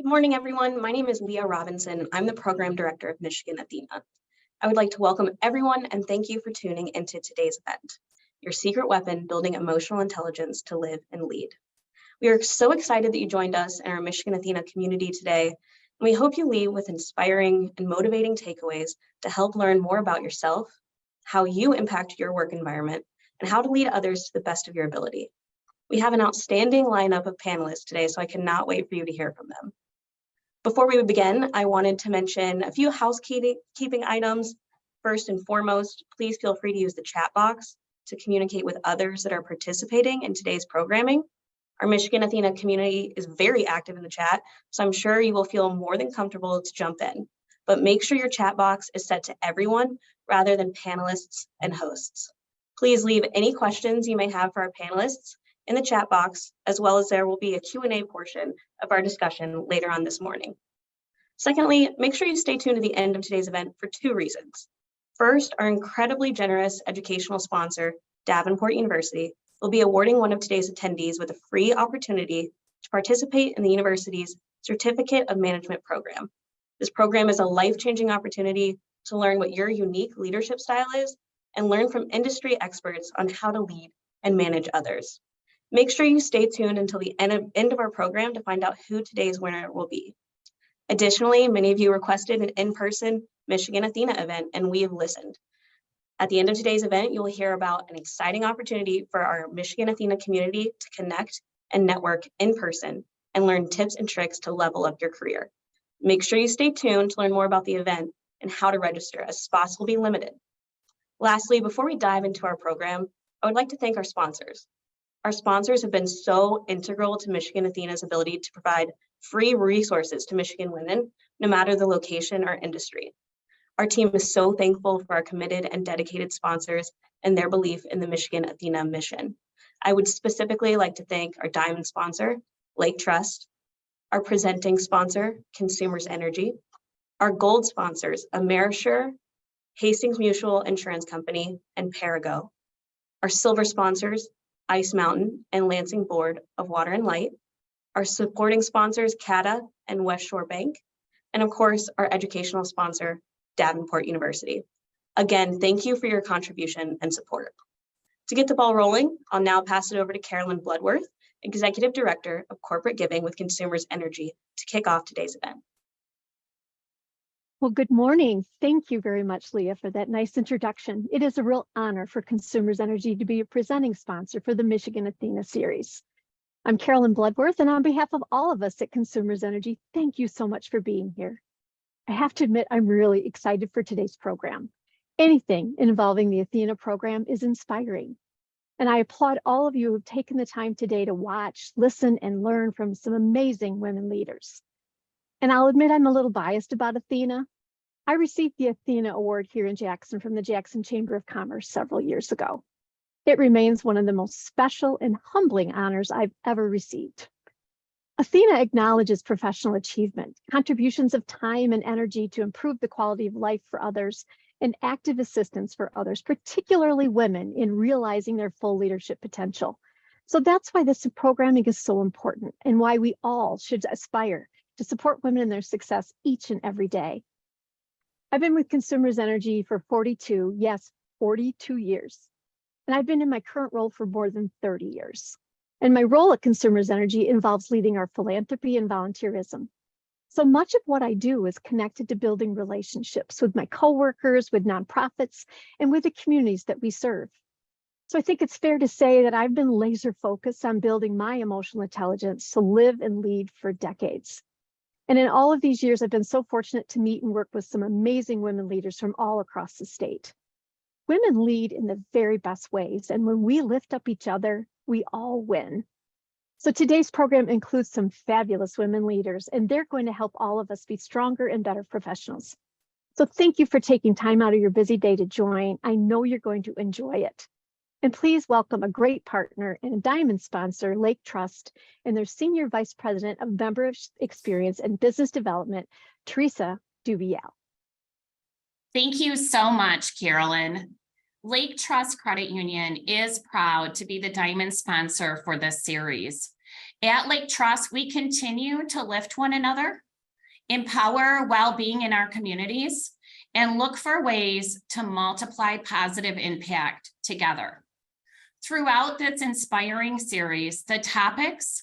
Good morning, everyone. My name is Leah Robinson. I'm the Program Director of Michigan Athena. I would like to welcome everyone and thank you for tuning into today's event, Your Secret Weapon, Building Emotional Intelligence to Live and Lead. We are so excited that you joined us in our Michigan Athena community today, and we hope you leave with inspiring and motivating takeaways to help learn more about yourself, how you impact your work environment, and how to lead others to the best of your ability. We have an outstanding lineup of panelists today, so I cannot wait for you to hear from them. Before we begin, I wanted to mention a few housekeeping items. First and foremost, please feel free to use the chat box to communicate with others that are participating in today's programming. Our Michigan Athena community is very active in the chat, so I'm sure you will feel more than comfortable to jump in. But make sure your chat box is set to everyone rather than panelists and hosts. Please leave any questions you may have for our panelists in the chat box, as well as there will be a Q&A portion of our discussion later on this morning. Secondly, make sure you stay tuned to the end of today's event for two reasons. First, our incredibly generous educational sponsor, Davenport University, will be awarding one of today's attendees with a free opportunity to participate in the university's Certificate of Management program. This program is a life-changing opportunity to learn what your unique leadership style is and learn from industry experts on how to lead and manage others. Make sure you stay tuned until the end of our program to find out who today's winner will be. Additionally, many of you requested an in-person Michigan Athena event, and we have listened. At the end of today's event, you will hear about an exciting opportunity for our Michigan Athena community to connect and network in person and learn tips and tricks to level up your career. Make sure you stay tuned to learn more about the event and how to register, as spots will be limited. Lastly, before we dive into our program, I would like to thank our sponsors. Our sponsors have been so integral to Michigan Athena's ability to provide free resources to Michigan women, no matter the location or industry. Our team is so thankful for our committed and dedicated sponsors and their belief in the Michigan Athena mission. I would specifically like to thank our diamond sponsor, Lake Trust, our presenting sponsor, Consumers Energy, our gold sponsors, Amerisure, Hastings Mutual Insurance Company, and Parago, our silver sponsors, Ice Mountain and Lansing Board of Water and Light, our supporting sponsors, CATA and West Shore Bank, and of course, our educational sponsor, Davenport University. Again, thank you for your contribution and support. To get the ball rolling, I'll now pass it over to Carolyn Bloodworth, Executive Director of Corporate Giving with Consumers Energy, to kick off today's event. Well, good morning. Thank you very much, Leah, for that nice introduction. It is a real honor for Consumers Energy to be a presenting sponsor for the Michigan Athena series. I'm Carolyn Bloodworth, and on behalf of all of us at Consumers Energy, thank you so much for being here. I have to admit, I'm really excited for today's program. Anything involving the Athena program is inspiring. And I applaud all of you who have taken the time today to watch, listen, and learn from some amazing women leaders. And I'll admit I'm a little biased about Athena. I received the Athena Award here in Jackson from the Jackson Chamber of Commerce several years ago. It remains one of the most special and humbling honors I've ever received. Athena acknowledges professional achievement, contributions of time and energy to improve the quality of life for others, and active assistance for others, particularly women, in realizing their full leadership potential. So that's why this programming is so important and why we all should aspire to support women in their success each and every day. I've been with Consumers Energy for 42 years. And I've been in my current role for more than 30 years. And my role at Consumers Energy involves leading our philanthropy and volunteerism. So much of what I do is connected to building relationships with my coworkers, with nonprofits, and with the communities that we serve. So I think it's fair to say that I've been laser focused on building my emotional intelligence to live and lead for decades. And in all of these years, I've been so fortunate to meet and work with some amazing women leaders from all across the state. Women lead in the very best ways, and when we lift up each other, we all win. So today's program includes some fabulous women leaders, and they're going to help all of us be stronger and better professionals. So thank you for taking time out of your busy day to join. I know you're going to enjoy it. And please welcome a great partner and a diamond sponsor, Lake Trust, and their Senior Vice President of Member Experience and Business Development, Teresa Dubiel. Thank you so much, Carolyn. Lake Trust Credit Union is proud to be the diamond sponsor for this series. At Lake Trust, we continue to lift one another, empower well-being in our communities, and look for ways to multiply positive impact together. Throughout this inspiring series, the topics,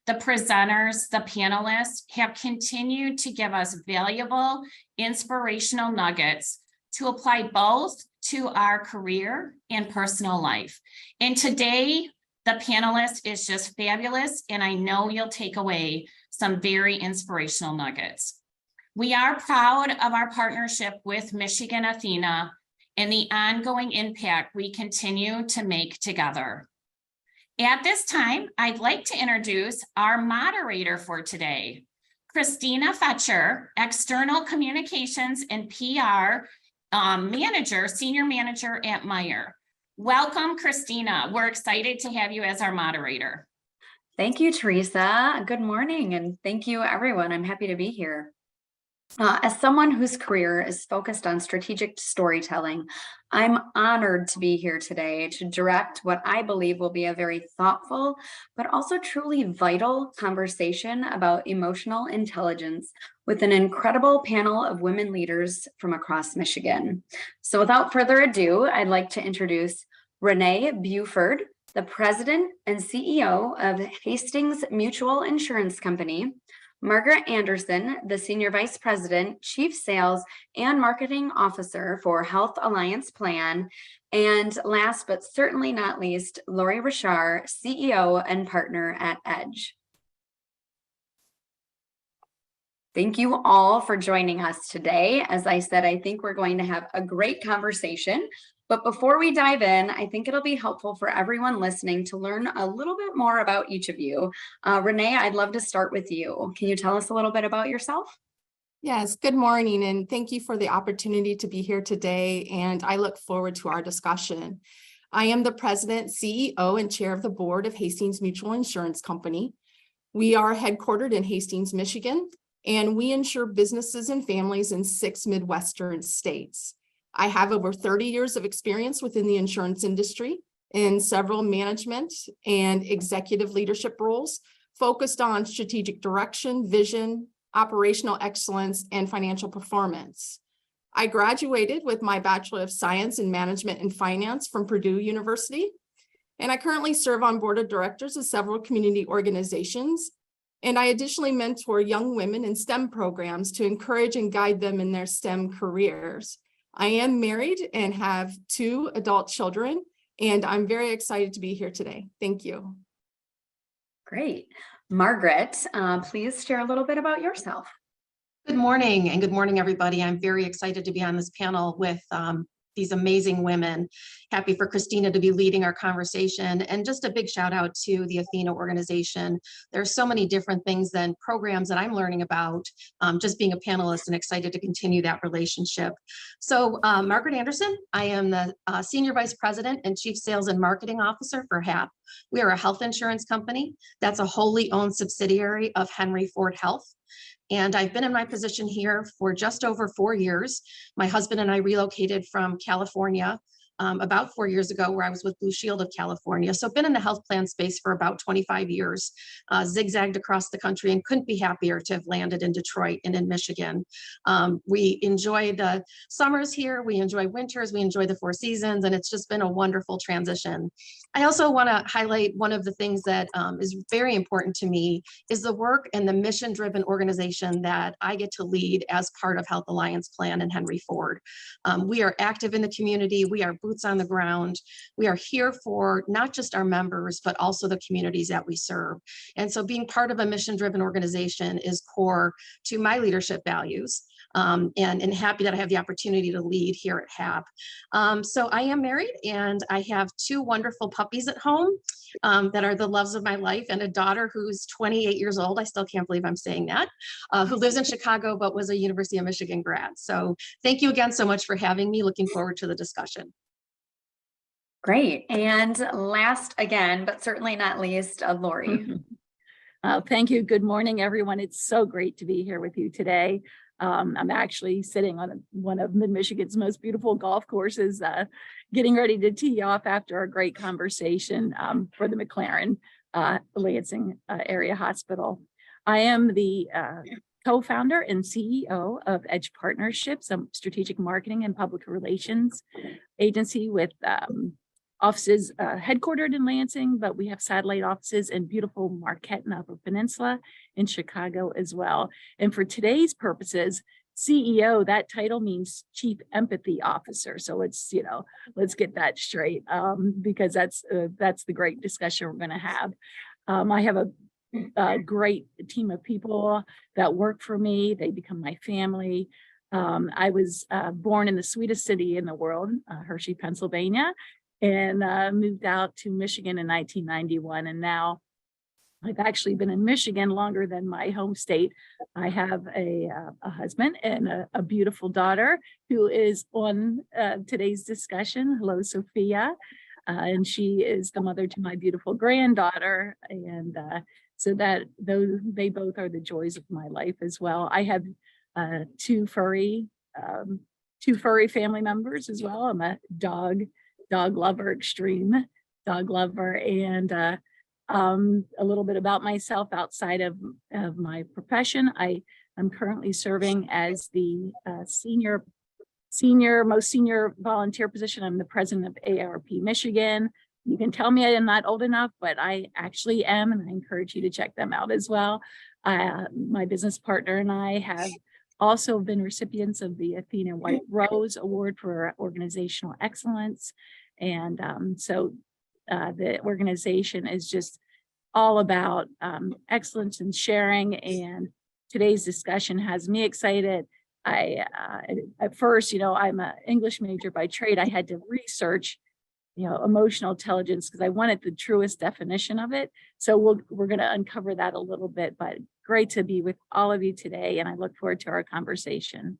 the presenters, the panelists have continued to give us valuable, inspirational nuggets to apply both to our career and personal life. And today, the panelist is just fabulous, and I know you'll take away some very inspirational nuggets. We are proud of our partnership with Michigan ATHENA and the ongoing impact we continue to make together. At this time, I'd like to introduce our moderator for today, Christina Fetcher, External Communications and PR Manager, Senior Manager at Meyer. Welcome, Christina. We're excited to have you as our moderator. Thank you, Teresa. Good morning, and thank you, everyone. I'm happy to be here. As someone whose career is focused on strategic storytelling, I'm honored to be here today to direct what I believe will be a very thoughtful, but also truly vital conversation about emotional intelligence with an incredible panel of women leaders from across Michigan. So without further ado, I'd like to introduce Renee Buford, the President and CEO of Hastings Mutual Insurance Company, Margaret Anderson, the Senior Vice President, Chief Sales and Marketing Officer for Health Alliance Plan, and last but certainly not least, Lori Richard, CEO and Partner at Edge. Thank you all for joining us today. As I said, I think we're going to have a great conversation. But before we dive in, I think it'll be helpful for everyone listening to learn a little bit more about each of you. Renee, I'd love to start with you. Can you tell us a little bit about yourself? Yes, good morning, and thank you for the opportunity to be here today, and I look forward to our discussion. I am the President, CEO, and Chair of the Board of Hastings Mutual Insurance Company. We are headquartered in Hastings, Michigan, and we insure businesses and families in 6 Midwestern states. I have over 30 years of experience within the insurance industry in several management and executive leadership roles focused on strategic direction, vision, operational excellence, and financial performance. I graduated with my Bachelor of Science in Management and Finance from Purdue University, and I currently serve on board of directors of several community organizations. And I additionally mentor young women in STEM programs to encourage and guide them in their STEM careers. I am married and have 2 adult children, and I'm very excited to be here today. Thank you. Great. Margaret, please share a little bit about yourself. Good morning, and good morning, everybody. I'm very excited to be on this panel with these amazing women. Happy for Christina to be leading our conversation, and just a big shout out to the ATHENA organization. There's so many different things and programs that I'm learning about just being a panelist, and excited to continue that relationship. So Margaret Anderson, I am the Senior Vice President and Chief Sales and Marketing Officer for HAP. We are a health insurance company that's a wholly owned subsidiary of Henry Ford Health. And I've been in my position here for just over 4 years. My husband and I relocated from California about 4 years ago, where I was with Blue Shield of California. So been in the health plan space for about 25 years, zigzagged across the country, and couldn't be happier to have landed in Detroit and in Michigan. We enjoy the summers here, we enjoy winters, we enjoy the 4 seasons, and it's just been a wonderful transition. I also want to highlight one of the things that is very important to me is the work and the mission-driven organization that I get to lead as part of Health Alliance Plan and Henry Ford. We are active in the community. We are boots on the ground. We are here for not just our members, but also the communities that we serve. And so being part of a mission-driven organization is core to my leadership values. And happy that I have the opportunity to lead here at HAP. So I am married, and I have 2 wonderful puppies at home that are the loves of my life, and a daughter who's 28 years old. I still can't believe I'm saying that, who lives in Chicago, but was a University of Michigan grad. So thank you again so much for having me. Looking forward to the discussion. Great. And last again, but certainly not least, Lori. Thank you. Good morning, everyone. It's so great to be here with you today. I'm actually sitting on one of Mid-Michigan's most beautiful golf courses, getting ready to tee off after a great conversation for the McLaren Lansing Area Hospital. I am the co-founder and CEO of Edge Partnerships, a strategic marketing and public relations agency with offices headquartered in Lansing, but we have satellite offices in beautiful Marquette and Upper Peninsula in Chicago as well. And for today's purposes, CEO, that title means Chief Empathy Officer. So let's get that straight, because that's the great discussion we're going to have. I have a great team of people that work for me. They become my family. I was born in the sweetest city in the world, Hershey, Pennsylvania, and moved out to Michigan in 1991. And now I've actually been in Michigan longer than my home state. I have a husband and a beautiful daughter who is on today's discussion. Hello, Sophia. And she is the mother to my beautiful granddaughter. And so they both are the joys of my life as well. I have two furry family members as well. I'm a dog lover, extreme dog lover. And a little bit about myself outside of my profession. I'm currently serving as the most senior volunteer position. I'm the president of ARP Michigan. You can tell me I'm not old enough, but I actually am, and I encourage you to check them out as well. My business partner and I have also been recipients of the ATHENA White Rose Award for Organizational Excellence. And so the organization is just all about excellence and sharing. And today's discussion has me excited. At first, I'm an English major by trade. I had to research, emotional intelligence because I wanted the truest definition of it. So we're going to uncover that a little bit, but great to be with all of you today. And I look forward to our conversation.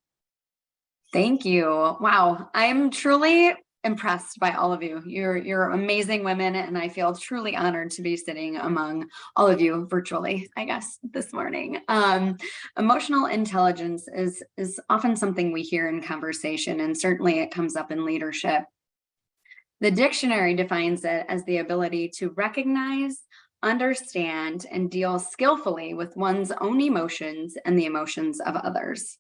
Thank you. Wow. I'm truly impressed by all of you. You're amazing women, and I feel truly honored to be sitting among all of you virtually, I guess, this morning. Emotional intelligence is often something we hear in conversation, and certainly it comes up in leadership. The dictionary defines it as the ability to recognize, understand, and deal skillfully with one's own emotions and the emotions of others.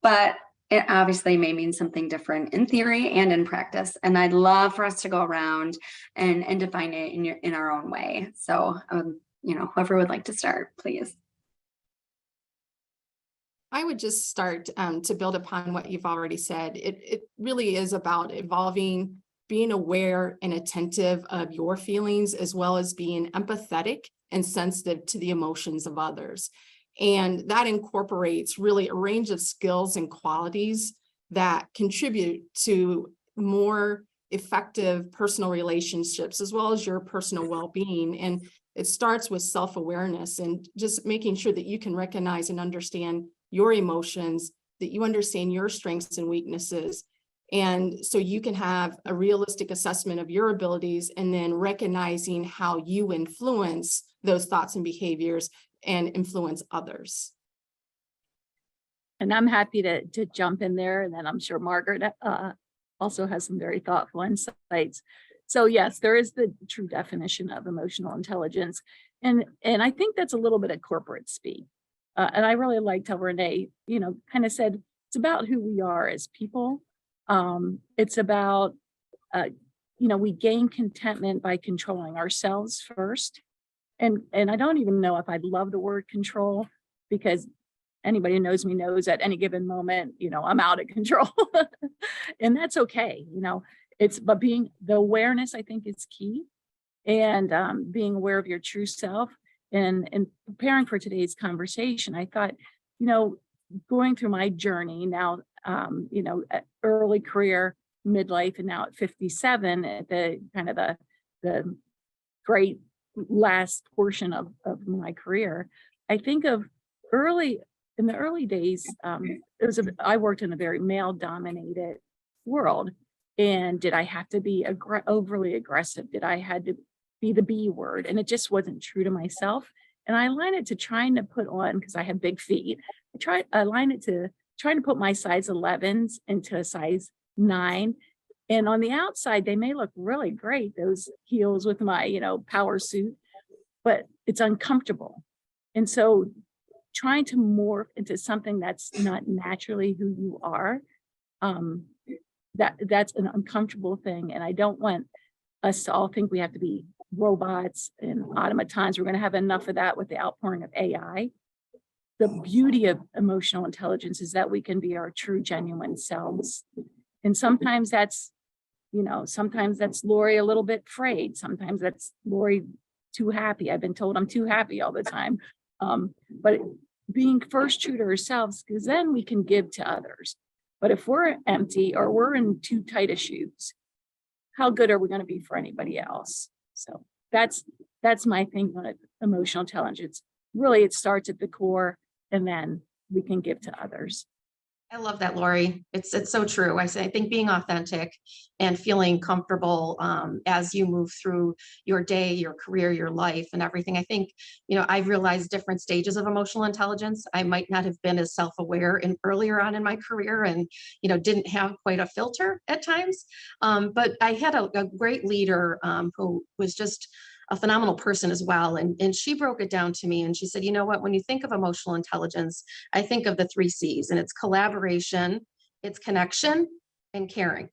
But it obviously may mean something different in theory and in practice. And I'd love for us to go around and define it in our own way. So, whoever would like to start, please. I would just start to build upon what you've already said. It really is about evolving, being aware and attentive of your feelings, as well as being empathetic and sensitive to the emotions of others. And that incorporates really a range of skills and qualities that contribute to more effective personal relationships, as well as your personal well-being. And it starts with self-awareness and just making sure that you can recognize and understand your emotions, that you understand your strengths and weaknesses. And so you can have a realistic assessment of your abilities, and then recognizing how you influence those thoughts and behaviors and influence others. And I'm happy to jump in there. And then I'm sure Margaret also has some very thoughtful insights. So yes, there is the true definition of emotional intelligence. And I think that's a little bit of corporate speak. And I really liked how Renee, kind of said, it's about who we are as people. It's about, we gain contentment by controlling ourselves first. And I don't even know if I'd love the word control, because anybody who knows me knows at any given moment, I'm out of control. And that's okay. But the awareness, I think, is key. And being aware of your true self, and preparing for today's conversation, I thought, going through my journey now, early career, midlife, and now at 57, at the kind of the great last portion of my career, I think of in the early days, I worked in a very male-dominated world. And did I have to be overly aggressive? Did I had to be the B word? And it just wasn't true to myself. And I aligned it to trying to put on, because I have big feet, I aligned it to trying to put my size 11s into a size 9. And on the outside, they may look really great, those heels with my, power suit. but it's uncomfortable. And so trying to morph into something that's not naturally who you are, that's an uncomfortable thing. And I don't want us to all think we have to be robots and automatons. We're going to have enough of that with the outpouring of AI. The beauty of emotional intelligence is that we can be our true, genuine selves. And sometimes that's, sometimes that's Lori a little bit frayed. Sometimes that's Lori too happy. I've been told I'm too happy all the time. But being first true to ourselves, because then we can give to others. But if we're empty or we're in too tight of shoes, how good are we going to be for anybody else? So that's my thing on emotional intelligence. Really, it starts at the core, and then we can give to others. I love that, Lori. It's so true. I think being authentic and feeling comfortable as you move through your day, your career, your life, and everything. I think, I've realized different stages of emotional intelligence. I might not have been as self-aware earlier on in my career, and didn't have quite a filter at times. But I had a great leader who was just a phenomenal person as well. And she broke it down to me, and she said, you know what, when you think of emotional intelligence, I think of the 3 C's, and it's collaboration, it's connection, and caring.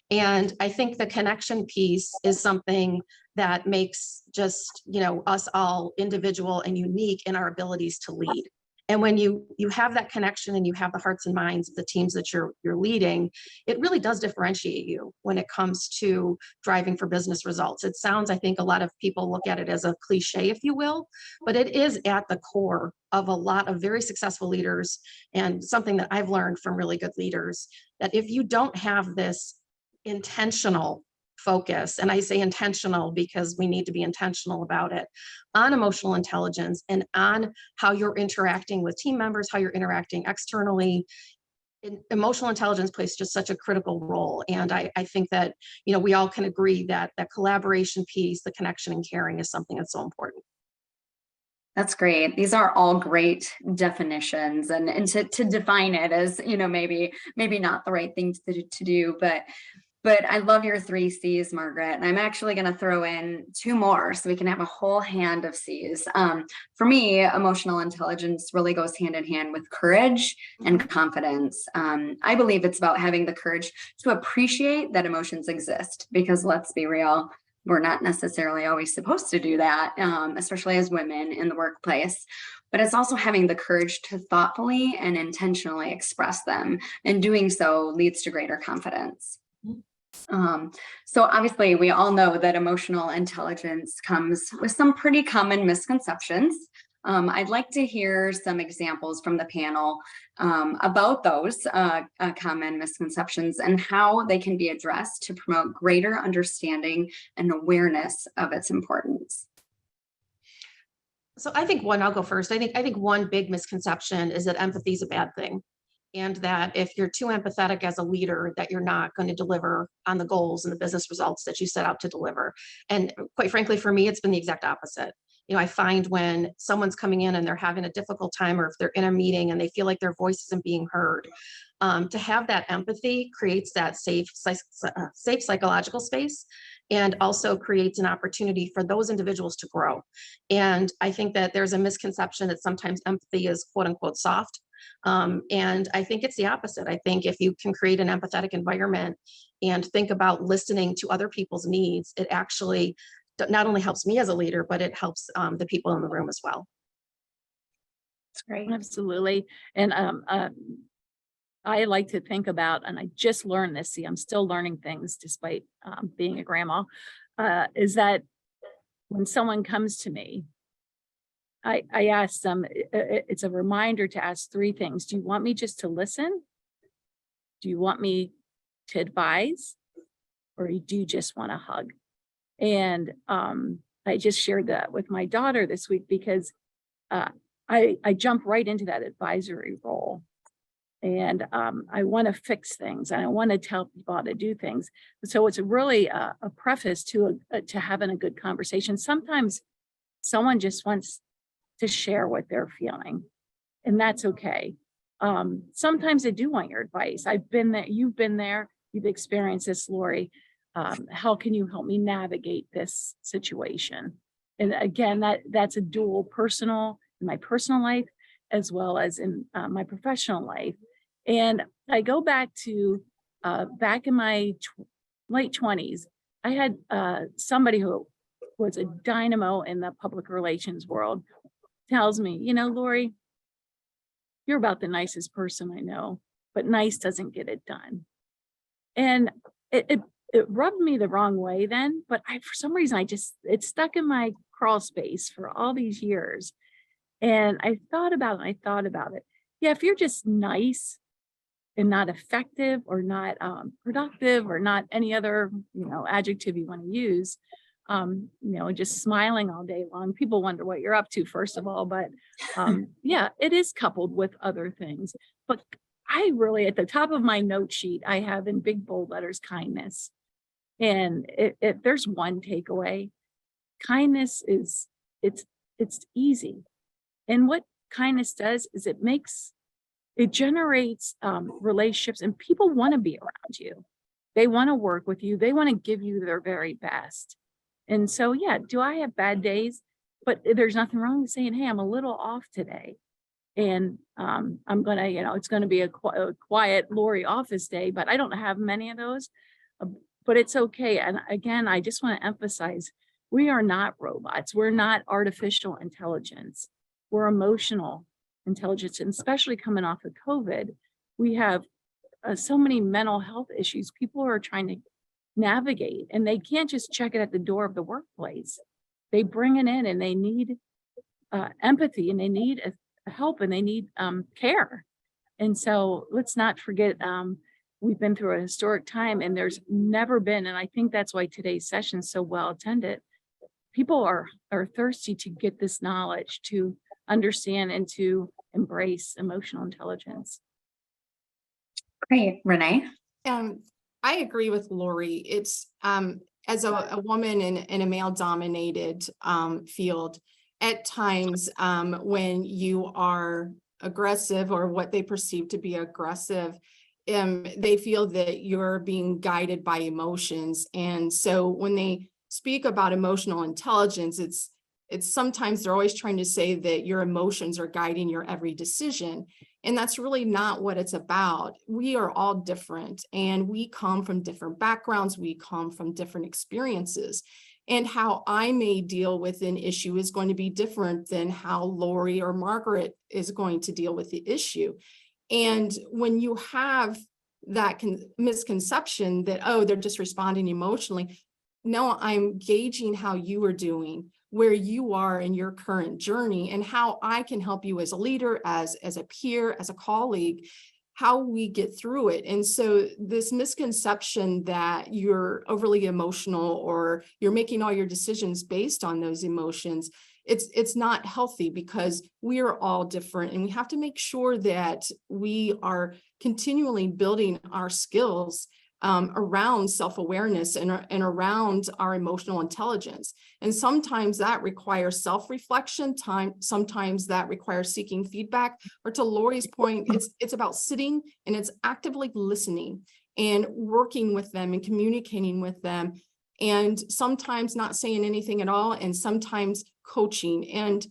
And I think the connection piece is something that makes just, us all individual and unique in our abilities to lead. And when you have that connection and you have the hearts and minds of the teams that you're leading, it really does differentiate you when it comes to driving for business results. It sounds, I think a lot of people look at it as a cliche, if you will, but it is at the core of a lot of very successful leaders, and something that I've learned from really good leaders, that if you don't have this intentional focus, and I say intentional because we need to be intentional about it, on emotional intelligence and on how you're interacting with team members, how you're interacting externally. Emotional intelligence plays just such a critical role. And I think that, we all can agree that that collaboration piece, the connection and caring, is something that's so important. That's great. These are all great definitions, and to define it as, maybe not the right thing to do, but I love your 3 C's, Margaret. And I'm actually going to throw in 2 more so we can have a whole hand of C's. For me, emotional intelligence really goes hand in hand with courage and confidence. I believe it's about having the courage to appreciate that emotions exist, because let's be real, we're not necessarily always supposed to do that, especially as women in the workplace. But it's also having the courage to thoughtfully and intentionally express them. And doing so leads to greater confidence. So obviously we all know that emotional intelligence comes with some pretty common misconceptions. I'd like to hear some examples from the panel about those common misconceptions and how they can be addressed to promote greater understanding and awareness of its importance. So I think I'll go first. I think one big misconception is that empathy is a bad thing. And that if you're too empathetic as a leader, that you're not going to deliver on the goals and the business results that you set out to deliver. And quite frankly, for me, it's been the exact opposite. I find when someone's coming in and they're having a difficult time, or if they're in a meeting and they feel like their voice isn't being heard, to have that empathy creates that safe psychological space, and also creates an opportunity for those individuals to grow. And I think that there's a misconception that sometimes empathy is quote unquote soft. And I think it's the opposite. I think if you can create an empathetic environment and think about listening to other people's needs, it actually not only helps me as a leader, but it helps the people in the room as well. That's great. Absolutely. And I like to think about, and I just learned this, see, I'm still learning things despite being a grandma, is that when someone comes to me, I ask them, it's a reminder to ask 3 things. Do you want me just to listen? Do you want me to advise? Or do you just want a hug? And I just shared that with my daughter this week, because I jump right into that advisory role. And I want to fix things, and I want to tell people how to do things. So it's really a preface to having a good conversation. Sometimes someone just wants to share what they're feeling, and that's okay. Sometimes I do want your advice. I've been there, you've been there, you've experienced this, Lori. How can you help me navigate this situation? And again, that's a dual personal in my personal life, as well as in my professional life. And I go back to back in my late 20s, I had somebody who was a dynamo in the public relations world tells me, you know, Lori, you're about the nicest person I know, but nice doesn't get it done. And it rubbed me the wrong way then, but for some reason, it stuck in my crawl space for all these years. And I thought about it. Yeah, if you're just nice and not effective or not productive or not any other, adjective you want to use, just smiling all day long, people wonder what you're up to, first of all. But yeah, it is coupled with other things. But I really, at the top of my note sheet, I have in big bold letters, kindness. And if there's one takeaway, kindness is, it's easy. And what kindness does is it generates relationships, and people want to be around you. They want to work with you. They want to give you their very best. And so, yeah, do I have bad days? But there's nothing wrong with saying, hey, I'm a little off today. And I'm going to, it's going to be a quiet Lori office day, but I don't have many of those. But it's okay. And again, I just want to emphasize, we are not robots. We're not artificial intelligence. We're emotional intelligence. And especially coming off of COVID, we have so many mental health issues people are trying to navigate, and they can't just check it at the door of the workplace. They bring it in, and they need empathy, and they need help, and they need care. And so let's not forget, we've been through a historic time, and there's never been, and I think that's why today's session is so well attended. People are thirsty to get this knowledge, to understand and to embrace emotional intelligence. Great, Renee. I agree with Lori. It's as a woman in a male-dominated field, at times when you are aggressive or what they perceive to be aggressive, they feel that you're being guided by emotions. And so when they speak about emotional intelligence, it's sometimes they're always trying to say that your emotions are guiding your every decision. And that's really not what it's about. We are all different, and we come from different backgrounds. We come from different experiences. And how I may deal with an issue is going to be different than how Lori or Margaret is going to deal with the issue. And when you have that misconception that, oh, they're just responding emotionally, no, I'm gauging how you are doing, where you are in your current journey, and how I can help you as a leader, as a peer, as a colleague, how we get through it. And so this misconception that you're overly emotional or you're making all your decisions based on those emotions, it's not healthy, because we are all different, and we have to make sure that we are continually building our skills around self-awareness and around our emotional intelligence. And sometimes that requires self-reflection time. Sometimes that requires seeking feedback, or to Lori's point, it's about sitting and it's actively listening and working with them and communicating with them. And sometimes not saying anything at all, and sometimes coaching. And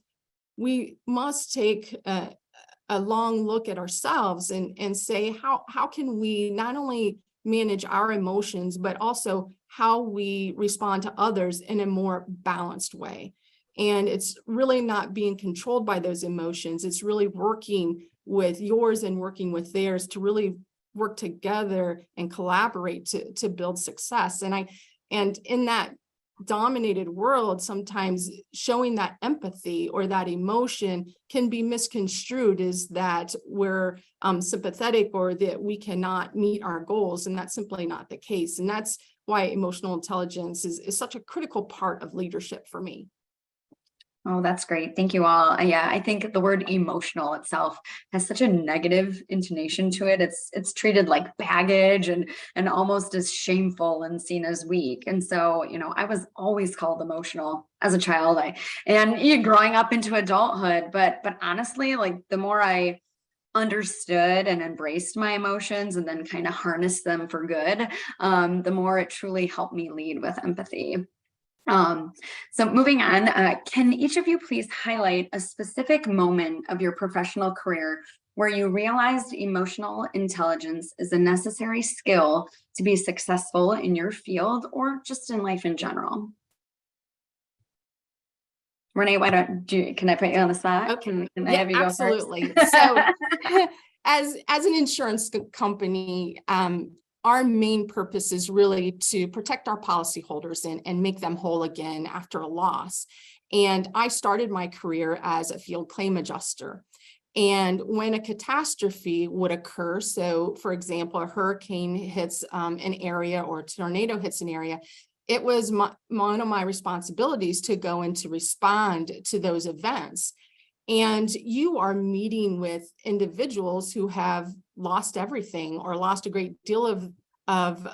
we must take a long look at ourselves and say, how can we not only manage our emotions, but also how we respond to others in a more balanced way. And it's really not being controlled by those emotions. It's really working with yours and working with theirs to really work together and collaborate to build success. And in that dominated world, sometimes showing that empathy or that emotion can be misconstrued as that we're sympathetic or that we cannot meet our goals, and that's simply not the case. And that's why emotional intelligence is such a critical part of leadership for me. Oh, that's great. Thank you all. Yeah, I think the word emotional itself has such a negative intonation to it. It's treated like baggage and almost as shameful and seen as weak. And so, I was always called emotional as a child. Growing up into adulthood, but honestly, like the more I understood and embraced my emotions and then kind of harnessed them for good, the more it truly helped me lead with empathy. So moving on, can each of you please highlight a specific moment of your professional career where you realized emotional intelligence is a necessary skill to be successful in your field or just in life in general? Renee, can I put you on the spot? Okay. Can I have you go first? Absolutely. So as an insurance company, our main purpose is really to protect our policyholders and make them whole again after a loss. And I started my career as a field claim adjuster. And when a catastrophe would occur, so for example, a hurricane hits an area or a tornado hits an area, it was one of my responsibilities to go and to respond to those events. And you are meeting with individuals who have lost everything or lost a great deal of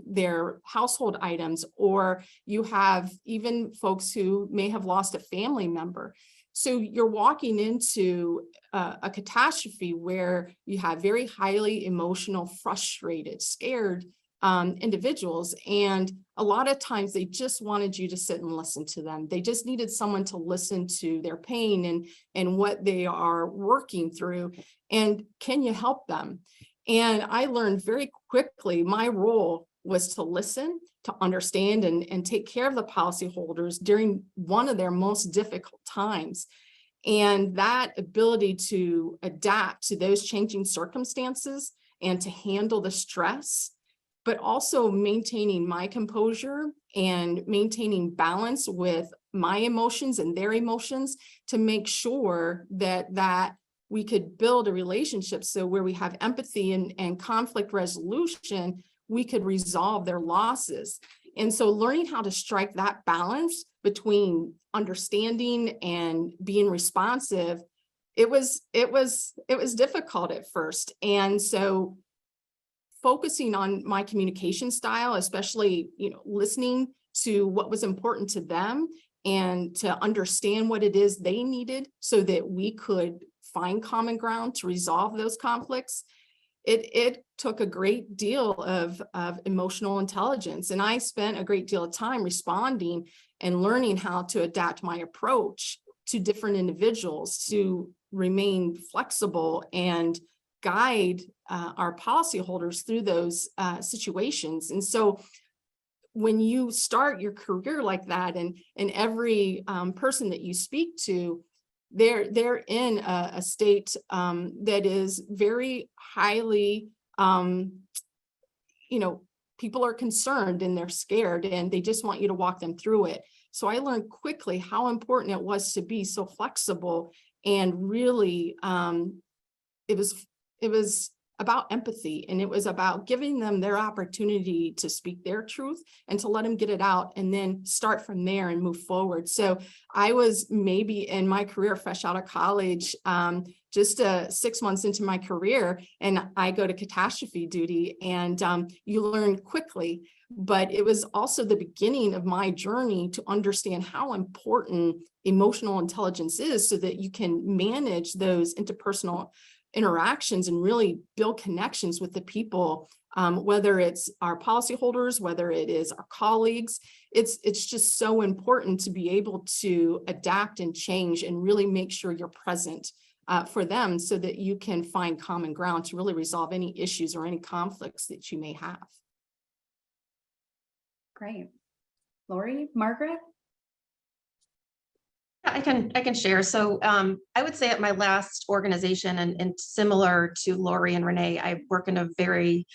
their household items, or you have even folks who may have lost a family member. So you're walking into a catastrophe where you have very highly emotional, frustrated, scared individuals. And a lot of times they just wanted you to sit and listen to them. They just needed someone to listen to their pain and what they are working through. And can you help them? And I learned very quickly my role was to listen, to understand, and take care of the policyholders during one of their most difficult times. And that ability to adapt to those changing circumstances and to handle the stress, but also maintaining my composure and maintaining balance with my emotions and their emotions to make sure that we could build a relationship. So where we have empathy and conflict resolution, we could resolve their losses. And so learning how to strike that balance between understanding and being responsive, it was difficult at first. And so focusing on my communication style, especially, listening to what was important to them and to understand what it is they needed so that we could find common ground to resolve those conflicts. It took a great deal of emotional intelligence. And I spent a great deal of time responding and learning how to adapt my approach to different individuals to remain flexible and guide our policyholders through those situations. And so when you start your career like that, and every person that you speak to, they're in a state that is very highly, people are concerned and they're scared and they just want you to walk them through it. So I learned quickly how important it was to be so flexible, and really it was about empathy, and it was about giving them their opportunity to speak their truth and to let them get it out and then start from there and move forward. So I was maybe in my career fresh out of college, just 6 months into my career, and I go to catastrophe duty, and you learn quickly. But it was also the beginning of my journey to understand how important emotional intelligence is so that you can manage those interpersonal interactions and really build connections with the people, whether it's our policyholders, whether it is our colleagues. It's just so important to be able to adapt and change and really make sure you're present for them so that you can find common ground to really resolve any issues or any conflicts that you may have. Great. Lori, Margaret? I can share. So I would say at my last organization, and similar to Lori and Renee, I work in a very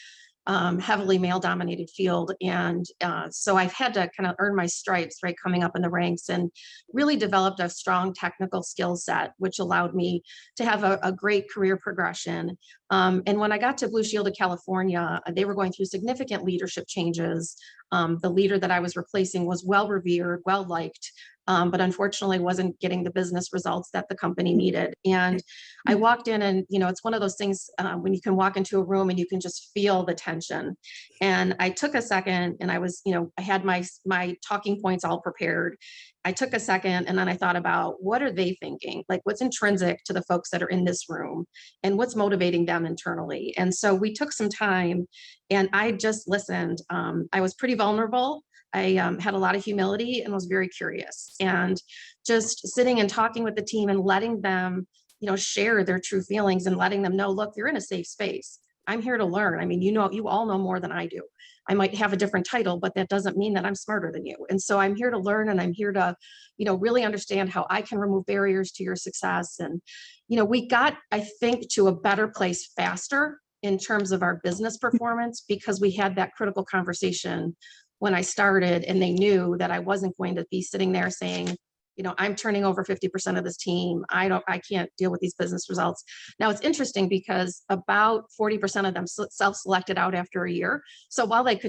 heavily male-dominated field, and so I've had to kind of earn my stripes, right, coming up in the ranks, and really developed a strong technical skill set, which allowed me to have a great career progression. And when I got to Blue Shield of California, they were going through significant leadership changes. The leader that I was replacing was well-revered, well-liked, but unfortunately wasn't getting the business results that the company needed. And I walked in, and it's one of those things when you can walk into a room and you can just feel the tension. And I took a second, and I was, I had my talking points all prepared. I took a second, and then I thought about, what are they thinking? Like, what's intrinsic to the folks that are in this room, and what's motivating them internally? And so we took some time, and I just listened. I was pretty vulnerable. I had a lot of humility and was very curious, and just sitting and talking with the team and letting them, share their true feelings and letting them know, look, you're in a safe space. I'm here to learn. I mean, you all know more than I do. I might have a different title, but that doesn't mean that I'm smarter than you. And so I'm here to learn, and I'm here to, really understand how I can remove barriers to your success. And, we got, I think, to a better place faster in terms of our business performance because we had that critical conversation when I started, and they knew that I wasn't going to be sitting there saying, I'm turning over 50% of this team. I can't deal with these business results. Now it's interesting because about 40% of them self-selected out after a year. So while they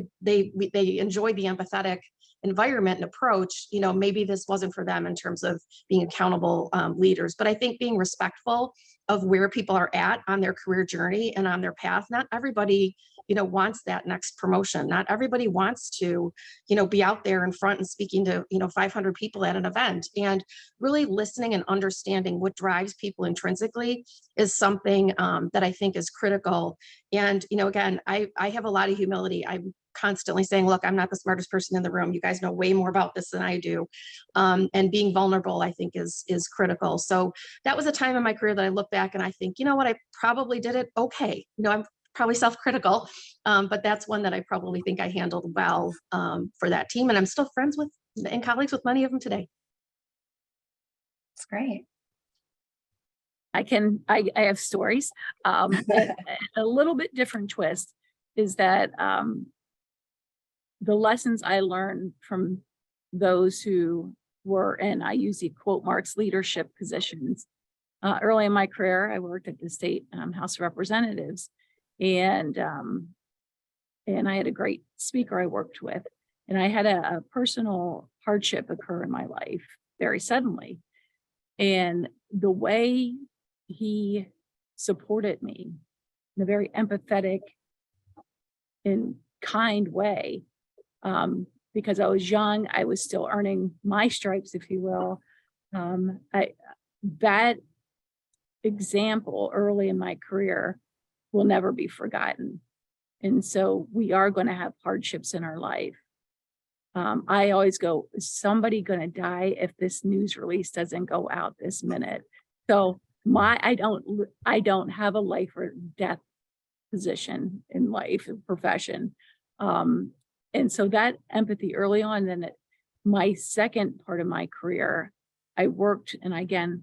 enjoyed the empathetic environment and approach, maybe this wasn't for them in terms of being accountable leaders. But I think being respectful of where people are at on their career journey and on their path. Not everybody, wants that next promotion. Not everybody wants to, be out there in front and speaking to, 500 people at an event. And really listening and understanding what drives people intrinsically is something that I think is critical. And, again, I have a lot of humility. I'm constantly saying, look, I'm not the smartest person in the room. You guys know way more about this than I do. And being vulnerable, I think, is critical. So that was a time in my career that I look back and I think, what, I probably did it okay. I'm probably self-critical, but that's one that I probably think I handled well for that team. And I'm still friends with and colleagues with many of them today. That's great. I have stories. A little bit different twist is that the lessons I learned from those who were in, I use the quote marks, leadership positions. Early in my career, I worked at the state House of Representatives, and I had a great speaker I worked with, and I had a personal hardship occur in my life very suddenly. And the way he supported me in a very empathetic and kind way, because I was young, I was still earning my stripes, if you will. That example early in my career will never be forgotten. And so we are going to have hardships in our life. I always go, is somebody going to die if this news release doesn't go out this minute? So I don't have a life or death position in life, profession. And so that empathy early on, then my second part of my career, I worked, and again,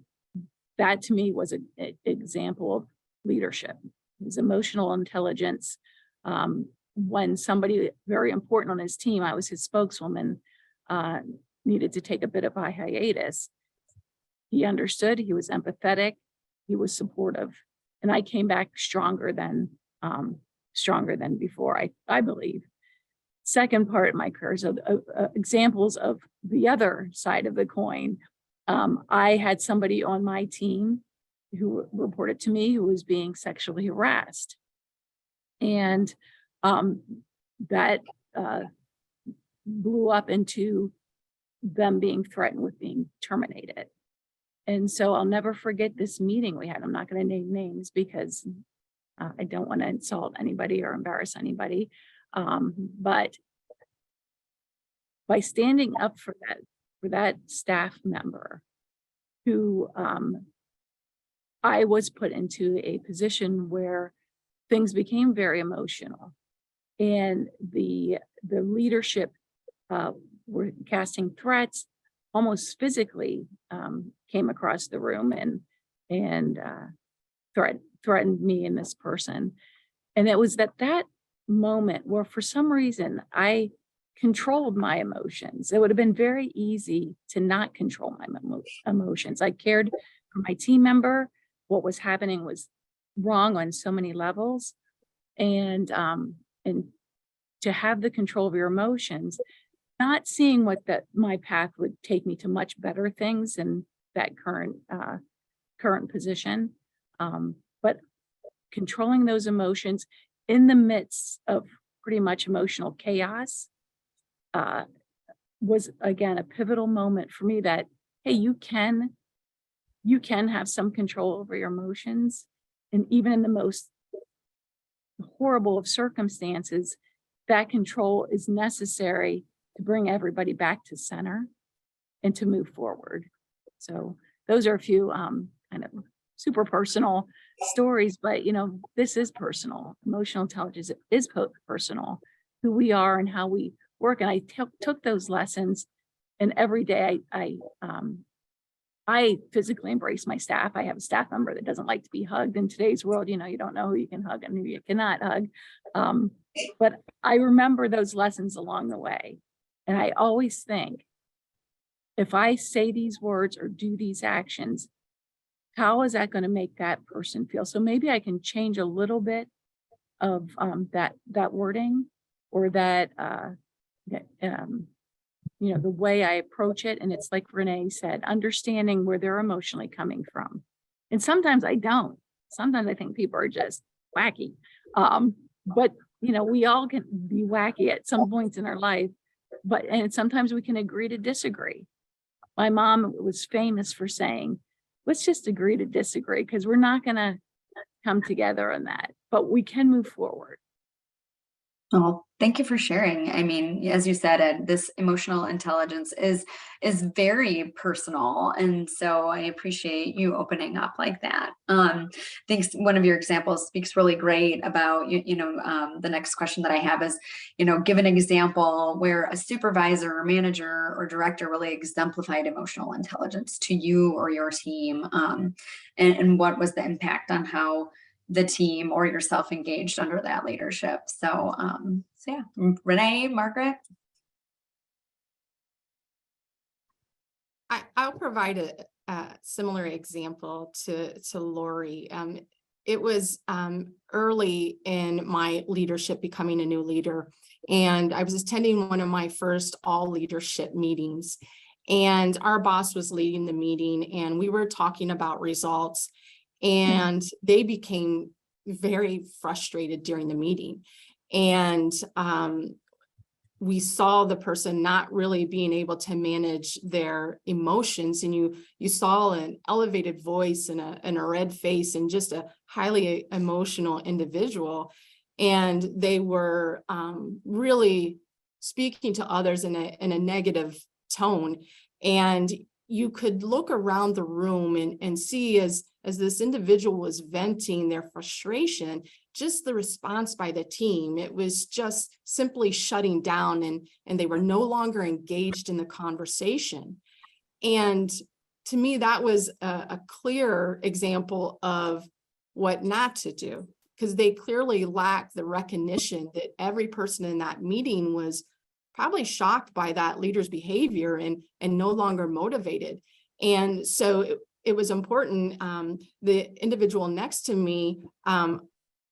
that to me was an example of leadership. His emotional intelligence. When somebody very important on his team, I was his spokeswoman, needed to take a bit of a hiatus. He understood, he was empathetic, he was supportive, and I came back stronger than before, I believe. Second part of my career, so examples of the other side of the coin. I had somebody on my team who reported to me who was being sexually harassed. And that blew up into them being threatened with being terminated. And so I'll never forget this meeting we had. I'm not going to name names because I don't want to insult anybody or embarrass anybody. But by standing up for that staff member who I was put into a position where things became very emotional, and the leadership were casting threats, almost physically came across the room and threatened me and this person. And it was that moment where, for some reason, I controlled my emotions. It would have been very easy to not control my emotions. I cared for my team member. What was happening was wrong on so many levels. And to have the control of your emotions, not seeing my path would take me to much better things in that current position, but controlling those emotions in the midst of pretty much emotional chaos was, again, a pivotal moment for me that, hey, you can have some control over your emotions. And even in the most horrible of circumstances, that control is necessary to bring everybody back to center and to move forward. So those are a few kind of super personal stories, but this is personal. Emotional intelligence is personal, who we are and how we work. And I took those lessons, and every day I physically embrace my staff. I have a staff member that doesn't like to be hugged in today's world. You don't know who you can hug and who you cannot hug. But I remember those lessons along the way. And I always think, if I say these words or do these actions, how is that going to make that person feel? So maybe I can change a little bit of that wording, or that the way I approach it. And it's like Renee said, understanding where they're emotionally coming from. And sometimes I don't. Sometimes I think people are just wacky. But we all can be wacky at some points in our life. And sometimes we can agree to disagree. My mom was famous for saying, let's just agree to disagree, because we're not going to come together on that, but we can move forward. Oh, thank you for sharing. I mean, as you said, Ed, this emotional intelligence is very personal. And so I appreciate you opening up like that. I think one of your examples speaks really great about, the next question that I have is, give an example where a supervisor or manager or director really exemplified emotional intelligence to you or your team. And what was the impact on how the team or yourself engaged under that leadership. So yeah, Renee, Margaret. I'll provide a similar example to Lori. It was early in my leadership, becoming a new leader, and I was attending one of my first all leadership meetings, and our boss was leading the meeting, and we were talking about results. And they became very frustrated during the meeting. And we saw the person not really being able to manage their emotions. And you saw an elevated voice and a red face and just a highly emotional individual. And they were really speaking to others in a negative tone. And you could look around the room and see as this individual was venting their frustration, just the response by the team, it was just simply shutting down, and they were no longer engaged in the conversation. And to me, that was a clear example of what not to do, because they clearly lacked the recognition that every person in that meeting was probably shocked by that leader's behavior and no longer motivated. And so it was important. The individual next to me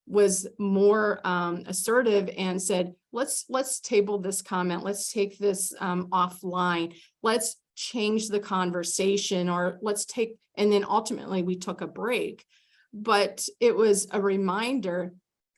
was more assertive and said, let's table this comment. Let's take this offline. Let's change the conversation, or and then ultimately we took a break. But it was a reminder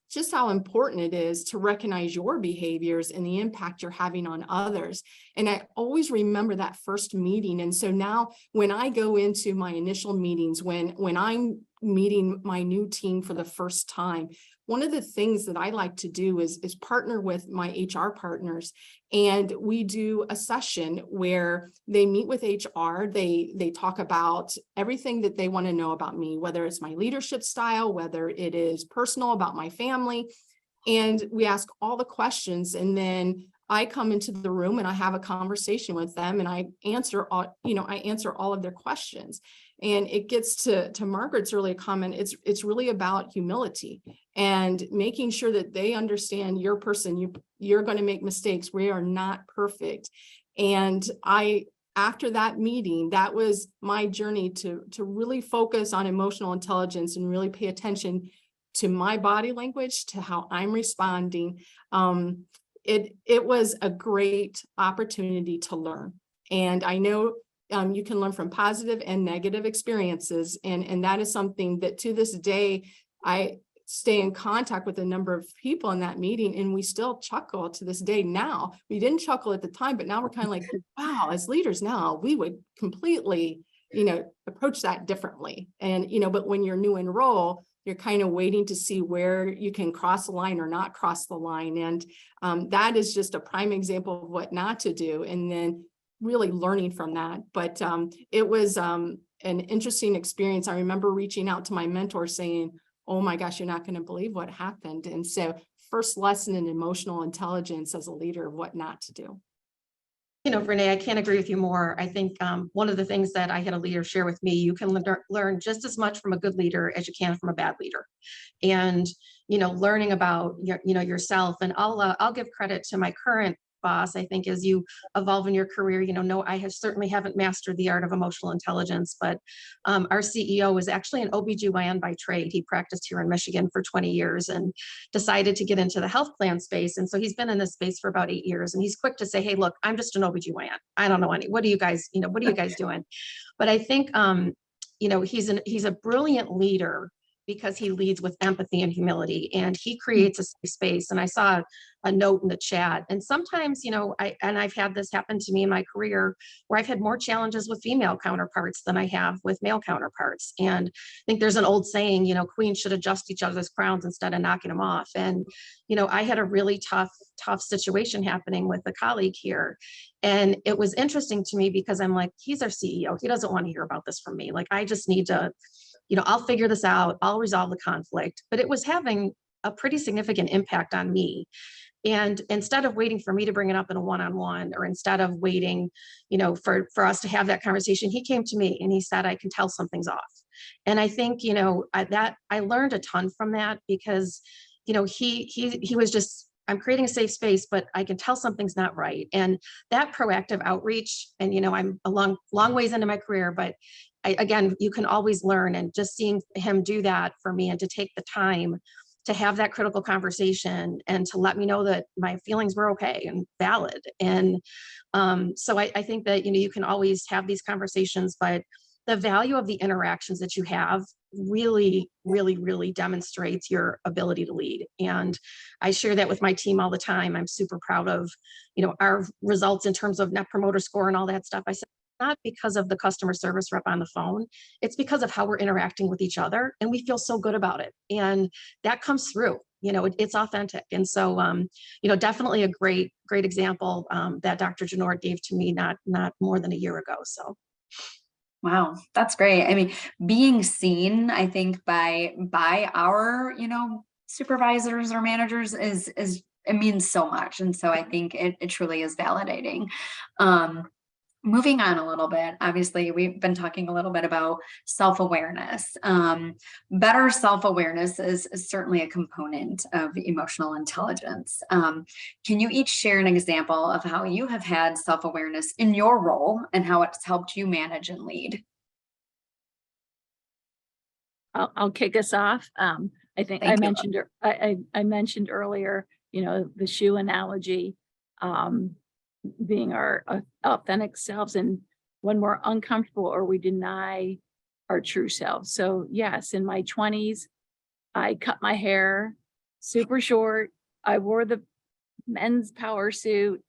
just how important it is to recognize your behaviors and the impact you're having on others. And I always remember that first meeting. And so now when I go into my initial meetings, when I'm meeting my new team for the first time, one of the things that I like to do is partner with my HR partners. And we do a session where they meet with HR. They talk about everything that they want to know about me, whether it's my leadership style, whether it is personal about my family. And we ask all the questions. And then I come into the room and I have a conversation with them, and I answer all of their questions. And it gets to Margaret's earlier comment. It's really about humility and making sure that they understand your person. You're going to make mistakes. We are not perfect. And after that meeting, that was my journey to really focus on emotional intelligence and really pay attention to my body language, to how I'm responding. It was a great opportunity to learn. And I know you can learn from positive and negative experiences. And that is something that to this day, I stay in contact with a number of people in that meeting, and we still chuckle to this day now. We didn't chuckle at the time, but now we're kind of like, wow, as leaders now, we would completely, approach that differently. And, but when you're new in role, you're kind of waiting to see where you can cross the line or not cross the line. And that is just a prime example of what not to do. And then really learning from that. But it was an interesting experience. I remember reaching out to my mentor saying, oh my gosh, you're not going to believe what happened. And so first lesson in emotional intelligence as a leader of what not to do. You know, Renee, I can't agree with you more. I think one of the things that I had a leader share with me, you can learn just as much from a good leader as you can from a bad leader. And, you know, learning about yourself. And I'll give credit to my current boss. I think as you evolve in your career, no, I certainly haven't mastered the art of emotional intelligence, but our CEO was actually an OBGYN by trade. He practiced here in Michigan for 20 years and decided to get into the health plan space. And so he's been in this space for about 8 years, and he's quick to say, hey, look, I'm just an OBGYN. I don't know what are you guys doing? But I think, he's a brilliant leader because he leads with empathy and humility, and he creates a safe space. And I saw a note in the chat, and sometimes, I've had this happen to me in my career where I've had more challenges with female counterparts than I have with male counterparts. And I think there's an old saying, queens should adjust each other's crowns instead of knocking them off. And, I had a really tough situation happening with a colleague here. And it was interesting to me because I'm like, he's our CEO. He doesn't want to hear about this from me. Like, I just need to, I'll figure this out. I'll resolve the conflict. But it was having a pretty significant impact on me. And instead of waiting for me to bring it up in a one-on-one, or instead of waiting, for us to have that conversation, he came to me and he said, I can tell something's off. And I think, I learned a ton from that because, he was just, I'm creating a safe space, but I can tell something's not right. And that proactive outreach, and, I'm a long ways into my career, but again, you can always learn. And just seeing him do that for me and to take the time to have that critical conversation and to let me know that my feelings were okay and valid. And so I think that, you can always have these conversations, but the value of the interactions that you have really, really, really demonstrates your ability to lead. And I share that with my team all the time. I'm super proud of, our results in terms of Net Promoter Score and all that stuff. I said, not because of the customer service rep on the phone, it's because of how we're interacting with each other, and we feel so good about it. And that comes through, it's authentic. And so, definitely a great example that Dr. Janor gave to me not more than a year ago. So. Wow, that's great. I mean, being seen, I think by our, supervisors or managers is it means so much. And so I think it truly is validating. Moving on a little bit, obviously, we've been talking a little bit about self-awareness. Better self-awareness is certainly a component of emotional intelligence. Can you each share an example of how you have had self-awareness in your role and how it's helped you manage and lead? I'll kick us off. I think I mentioned earlier, the shoe analogy. Being our authentic selves, and when we're uncomfortable or we deny our true selves. So yes, in my 20s, I cut my hair super short. I wore the men's power suit.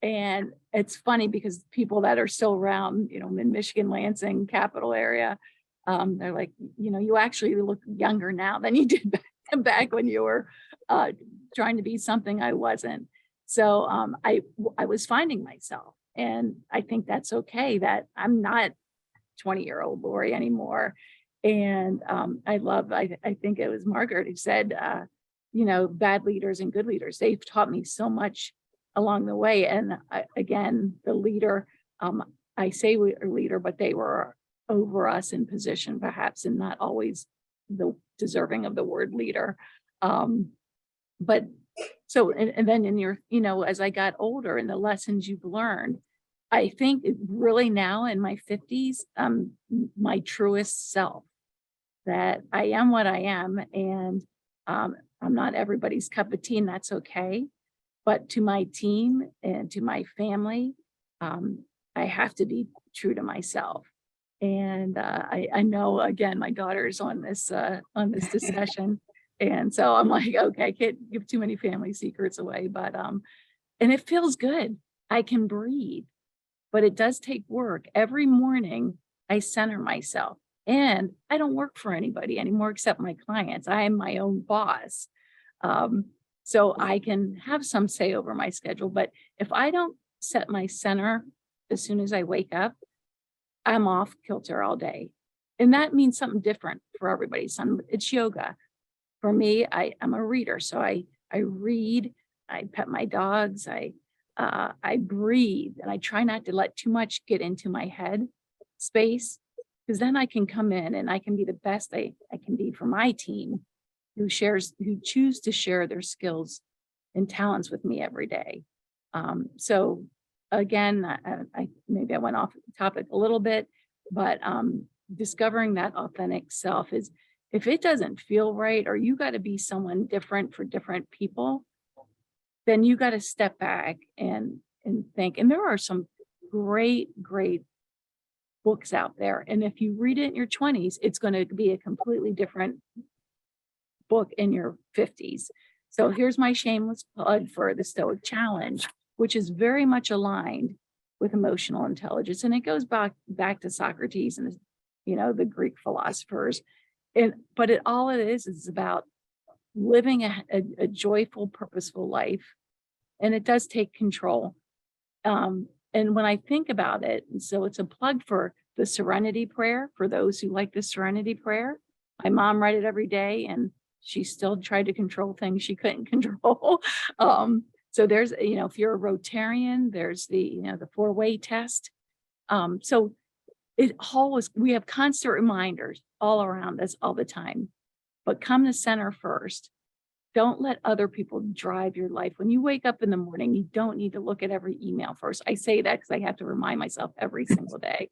And it's funny because people that are still around, in Michigan, Lansing, capital area, they're like, you actually look younger now than you did back when you were trying to be something I wasn't. So I was finding myself, and I think that's okay, that I'm not 20-year-old Lori anymore. And I think it was Margaret who said, bad leaders and good leaders, they've taught me so much along the way. And again, the leader, I say we're a leader, but they were over us in position, perhaps, and not always the deserving of the word leader. But so, and then in your, as I got older and the lessons you've learned, I think really now in my 50s, my truest self, that I am what I am, and I'm not everybody's cup of tea, and that's okay. But to my team and to my family, I have to be true to myself. And I know, again, my daughter's on this discussion. And so I'm like, okay, I can't give too many family secrets away, but, and it feels good. I can breathe, but it does take work. Every morning I center myself. And I don't work for anybody anymore except my clients. I am my own boss. So I can have some say over my schedule, but if I don't set my center as soon as I wake up, I'm off kilter all day. And that means something different for everybody. Some it's yoga. For me, I'm a reader. So I read, I pet my dogs, I breathe, and I try not to let too much get into my head space, because then I can come in and I can be the best I can be for my team who choose to share their skills and talents with me every day. So again, I maybe I went off the topic a little bit, but discovering that authentic self is, if it doesn't feel right, or you got to be someone different for different people, then you got to step back and think. And there are some great books out there. And if you read it in your 20s, it's going to be a completely different book in your 50s. So here's my shameless plug for the Stoic Challenge, which is very much aligned with emotional intelligence. And it goes back to Socrates and, the Greek philosophers. But all it is about living a joyful, purposeful life. And it does take control. And when I think about it, so it's a plug for the Serenity Prayer, for those who like the Serenity Prayer. My mom read it every day, and she still tried to control things she couldn't control. So there's, if you're a Rotarian, there's the 4-way test. So we have constant reminders all around us all the time, but come to center first. Don't let other people drive your life. When you wake up in the morning, you don't need to look at every email first. I say that because I have to remind myself every single day.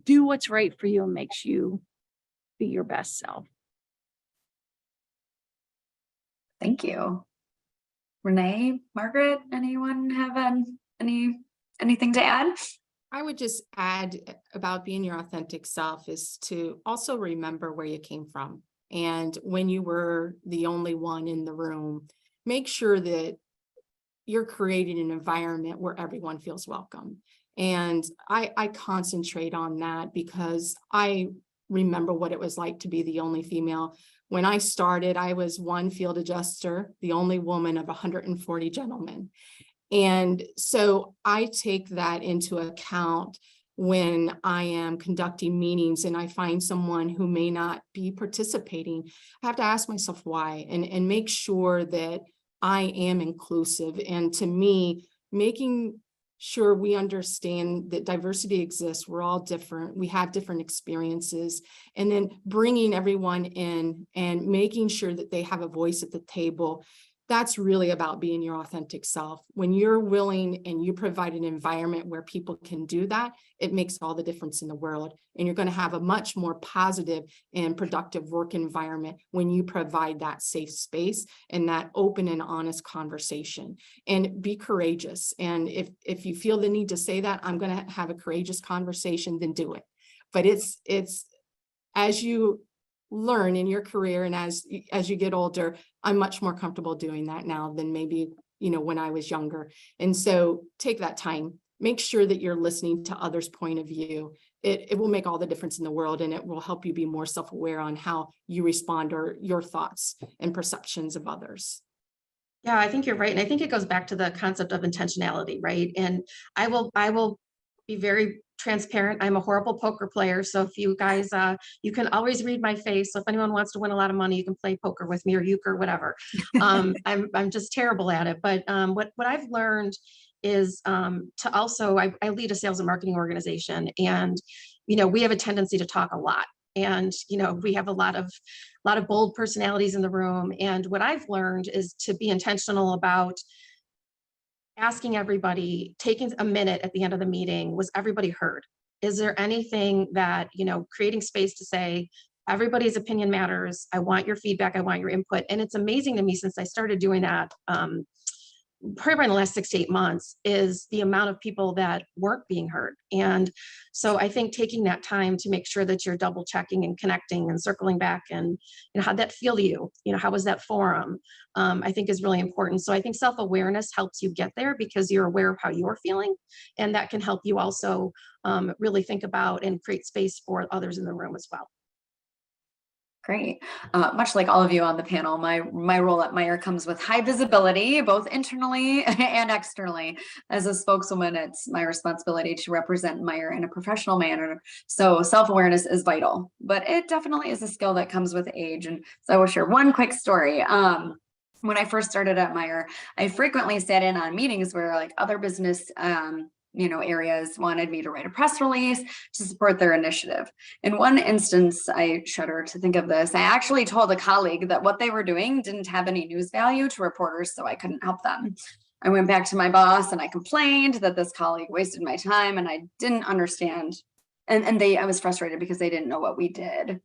Do what's right for you and makes you be your best self. Thank you. Renee, Margaret, anyone have anything to add? I would just add about being your authentic self is to also remember where you came from. And when you were the only one in the room, make sure that you're creating an environment where everyone feels welcome. And I concentrate on that because I remember what it was like to be the only female. When I started, I was one field adjuster, the only woman of 140 gentlemen. And so I take that into account when I am conducting meetings and I find someone who may not be participating. I have to ask myself why and make sure that I am inclusive. And to me, making sure we understand that diversity exists. We're all different. We have different experiences. And then bringing everyone in and making sure that they have a voice at the table. That's really about being your authentic self. When you're willing and you provide an environment where people can do that, it makes all the difference in the world. And you're going to have a much more positive and productive work environment when you provide that safe space and that open and honest conversation. And be courageous. And if you feel the need to say that, I'm going to have a courageous conversation, then do it. But it's as you learn in your career and as you get older, I'm much more comfortable doing that now than maybe when I was younger. And so take that time, make sure that you're listening to others' point of view. It will make all the difference in the world, and it will help you be more self-aware on how you respond or your thoughts and perceptions of others. Yeah, I think you're right. And I think it goes back to the concept of intentionality, right? And I will be very transparent. I'm a horrible poker player. So if you guys, you can always read my face. So if anyone wants to win a lot of money, you can play poker with me or euchre, whatever. I'm just terrible at it. But what I've learned is to also, I lead a sales and marketing organization, and we have a tendency to talk a lot. And we have a lot of bold personalities in the room. And what I've learned is to be intentional about asking everybody, taking a minute at the end of the meeting, was everybody heard? Is there anything that, creating space to say, everybody's opinion matters. I want your feedback. I want your input. And it's amazing to me, since I started doing that probably in the last 6 to 8 months is the amount of people that weren't being heard. And so I think taking that time to make sure that you're double checking and connecting and circling back and how'd that feel to you? How was that forum? I think is really important. So I think self-awareness helps you get there because you're aware of how you're feeling. And that can help you also really think about and create space for others in the room as well. Great. Much like all of you on the panel, my role at Meyer comes with high visibility, both internally and externally. As a spokeswoman, it's my responsibility to represent Meyer in a professional manner. So self-awareness is vital, but it definitely is a skill that comes with age. And so I will share one quick story. When I first started at Meyer, I frequently sat in on meetings where like other business areas wanted me to write a press release to support their initiative. In one instance, I shudder to think of this, I actually told a colleague that what they were doing didn't have any news value to reporters, so I couldn't help them. I went back to my boss and I complained that this colleague wasted my time and I didn't understand. I was frustrated because they didn't know what we did.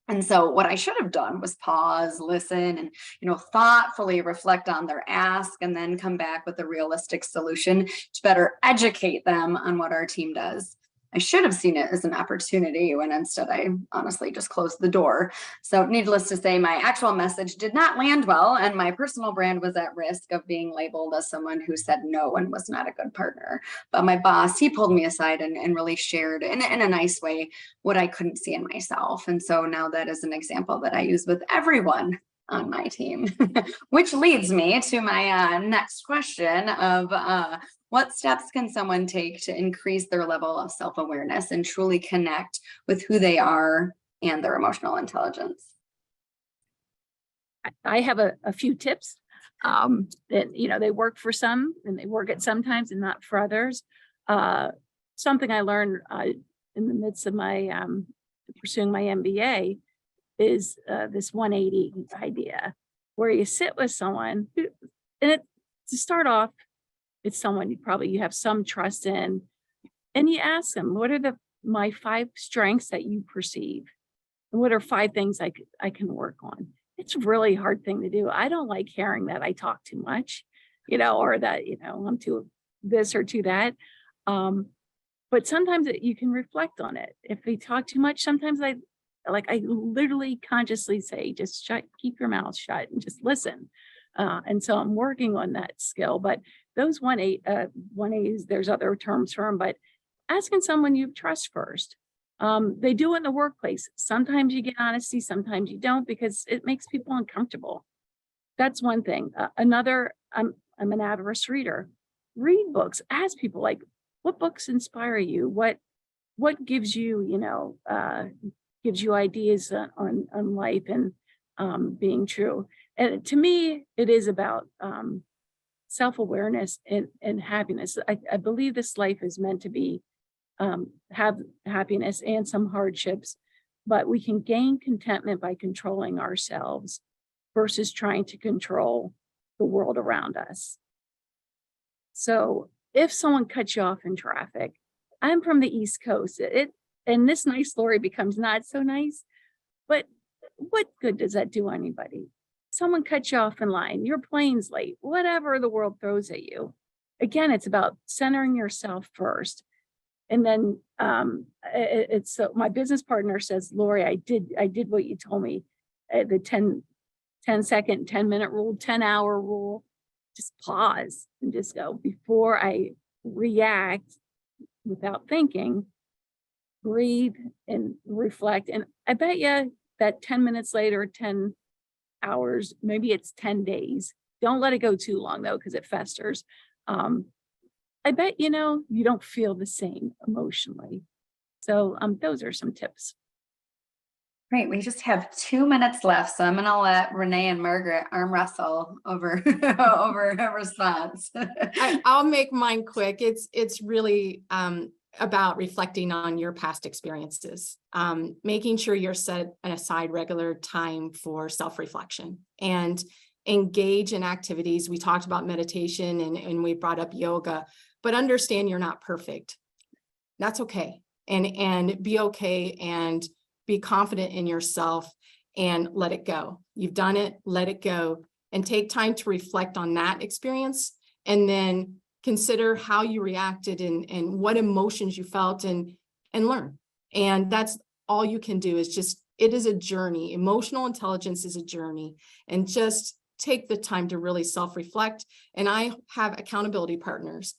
And so what I should have done was pause, listen, and thoughtfully reflect on their ask and then come back with a realistic solution to better educate them on what our team does. I should have seen it as an opportunity when instead I honestly just closed the door. So needless to say, my actual message did not land well, and my personal brand was at risk of being labeled as someone who said no and was not a good partner. But my boss, he pulled me aside and really shared in a nice way what I couldn't see in myself. And so now that is an example that I use with everyone on my team, which leads me to my next question of what steps can someone take to increase their level of self-awareness and truly connect with who they are and their emotional intelligence? I have a few tips that, they work for some and they work at sometimes and not for others. Something I learned in the midst of my pursuing my MBA is this 180 idea, where you sit with someone who, to start off, it's someone you have some trust in, and you ask them, what are my 5 strengths that you perceive? And what are 5 things I can work on? It's a really hard thing to do. I don't like hearing that I talk too much, or that, I'm too this or too that. But sometimes you can reflect on it. If they talk too much, sometimes I literally consciously say, just keep your mouth shut and just listen. And so I'm working on that skill, but those 180s, there's other terms for them, but asking someone you trust first. They do it in the workplace. Sometimes you get honesty, sometimes you don't, because it makes people uncomfortable. That's one thing. Another, I'm an avid reader. Read books. Ask people what books inspire you? What gives you, gives you ideas on life and being true. And to me, it is about self-awareness and happiness. I believe this life is meant to be have happiness and some hardships, but we can gain contentment by controlling ourselves versus trying to control the world around us. So if someone cuts you off in traffic, I'm from the East Coast, and this nice story becomes not so nice, but what good does that do anybody? Someone cuts you off in line, your plane's late, whatever the world throws at you. Again, it's about centering yourself first. And then it's so my business partner says, Lori, I did what you told me, the 10-second, 10-minute rule, 10-hour rule. Just pause and just go before I react without thinking, breathe and reflect. And I bet you that 10 minutes later, 10 hours, maybe it's 10 days. Don't let it go too long though, because it festers. I bet, you don't feel the same emotionally. So those are some tips. Great. We just have 2 minutes left, so I'm going to let Renee and Margaret arm wrestle over over a response. I'll make mine quick. It's really about reflecting on your past experiences, making sure you're set aside regular time for self-reflection and engage in activities. We talked about meditation and we brought up yoga, but understand you're not perfect. That's okay. And be okay and be confident in yourself and let it go. You've done it, let it go, and take time to reflect on that experience and then consider how you reacted and what emotions you felt and learn. And that's all you can do, is just, it is a journey. Emotional intelligence is a journey, and just take the time to really self-reflect. And I have accountability partners.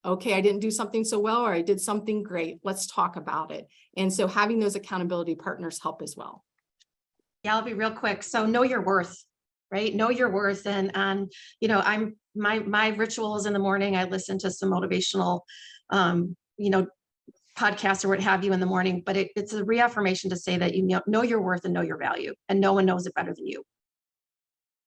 Okay, I didn't do something so well, or I did something great. Let's talk about it. And so having those accountability partners help as well. Yeah, I'll be real quick. So know your worth, right? Know your worth. And you know, my rituals in the morning, I listen to some motivational, you know, podcasts or what have you in the morning, but it's a reaffirmation to say that you know your worth and know your value, and no one knows it better than you.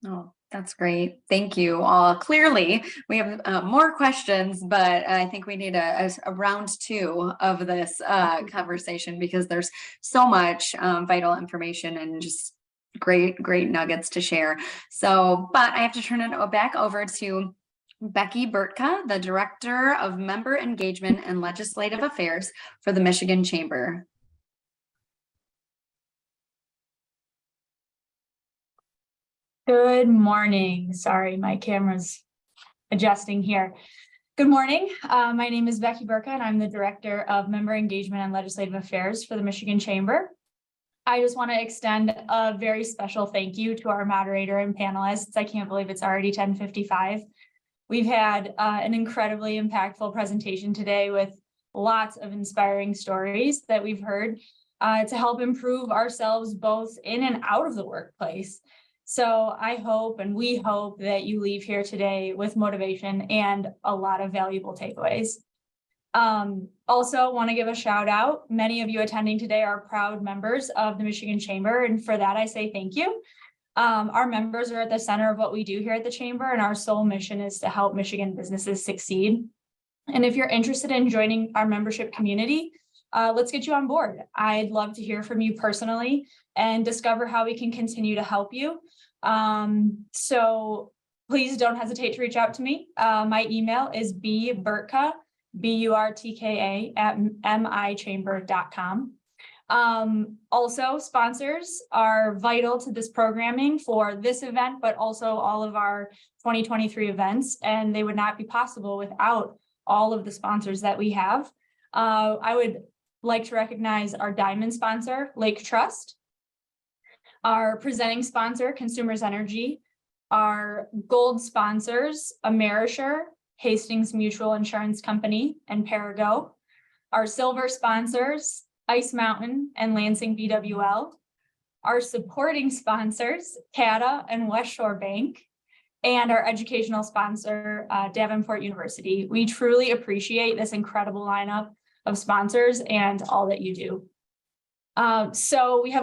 Oh, that's great. Thank you all. Clearly, we have more questions, but I think we need a round 2 of this conversation, because there's so much vital information and just great nuggets to share. So, but I have to turn it back over to Becky Burtka, the Director of Member Engagement and Legislative Affairs for the Michigan Chamber. Good morning. Sorry, my camera's adjusting here. Good morning. My name is Becky Burtka, and I'm the Director of Member Engagement and Legislative Affairs for the Michigan Chamber. I just want to extend a very special thank you to our moderator and panelists. I can't believe it's already 10:55. We've had an incredibly impactful presentation today with lots of inspiring stories that we've heard to help improve ourselves both in and out of the workplace. So I hope, and we hope, that you leave here today with motivation and a lot of valuable takeaways. Also want to give a shout out. Many of you attending today are proud members of the Michigan Chamber, and for that I say thank you. Our members are at the center of what we do here at the Chamber, and our sole mission is to help Michigan businesses succeed. And if you're interested in joining our membership community, let's get you on board. I'd love to hear from you personally and discover how we can continue to help you. So please don't hesitate to reach out to me. My email is bburtka, BURTKA @michamber.com. Also, sponsors are vital to this programming for this event, but also all of our 2023 events, and they would not be possible without all of the sponsors that we have. I would like to recognize our diamond sponsor, Lake Trust, our presenting sponsor, Consumers Energy, our gold sponsors, Amerisure, Hastings Mutual Insurance Company, and Parago, our silver sponsors, Ice Mountain and Lansing BWL, our supporting sponsors, CATA and West Shore Bank, and our educational sponsor, Davenport University. We truly appreciate this incredible lineup of sponsors and all that you do. So we have